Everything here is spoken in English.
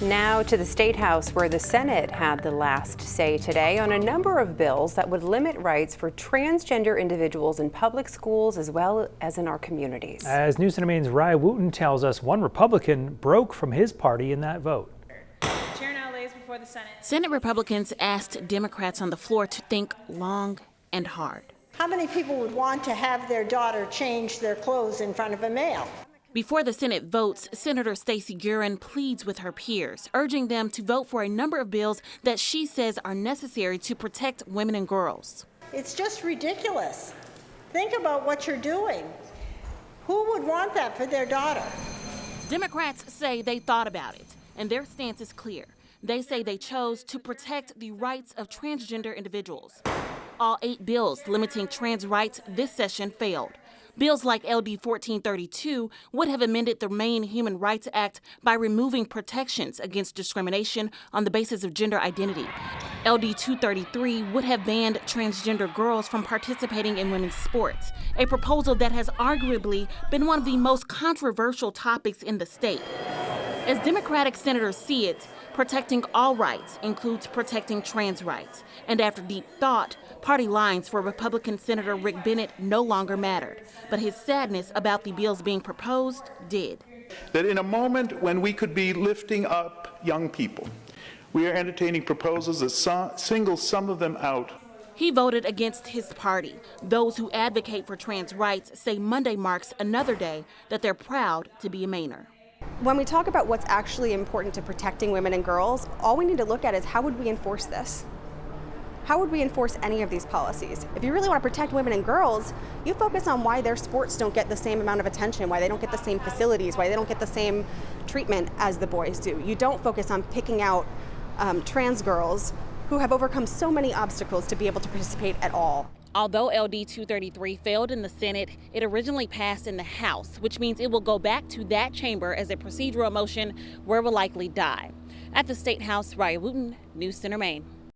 Now to the State House, where the Senate had the last say today on a number of bills that would limit rights for transgender individuals in public schools as well as in our communities. As News Center Maine's Rye Wooten tells us, one Republican broke from his party in that vote. Chair now lays before the Senate. Senate Republicans asked Democrats on the floor to think long and hard. How many people would want to have their daughter change their clothes in front of a male? Before the Senate votes, Senator Stacey Guerin pleads with her peers, urging them to vote for a number of bills that she says are necessary to protect women and girls. It's just ridiculous. Think about what you're doing. Who would want that for their daughter? Democrats say they thought about it, and their stance is clear. They say they chose to protect the rights of transgender individuals. All 8 bills limiting trans rights this session failed. Bills like LD 1432 would have amended the Maine Human Rights Act by removing protections against discrimination on the basis of gender identity. LD 233 would have banned transgender girls from participating in women's sports, a proposal that has arguably been one of the most controversial topics in the state. As Democratic senators see it, protecting all rights includes protecting trans rights. And after deep thought, party lines for Republican Senator Rick Bennett no longer mattered. But his sadness about the bills being proposed did. That in a moment when we could be lifting up young people, we are entertaining proposals that single some of them out. He voted against his party. Those who advocate for trans rights say Monday marks another day that they're proud to be a Mainer. When we talk about what's actually important to protecting women and girls, all we need to look at is how would we enforce this? How would we enforce any of these policies? If you really want to protect women and girls, you focus on why their sports don't get the same amount of attention, why they don't get the same facilities, why they don't get the same treatment as the boys do. You don't focus on picking out trans girls who have overcome so many obstacles to be able to participate at all. Although LD 233 failed in the Senate, it originally passed in the House, which means it will go back to that chamber as a procedural motion where it will likely die. At the State House, Rye Wooten, News Center, Maine.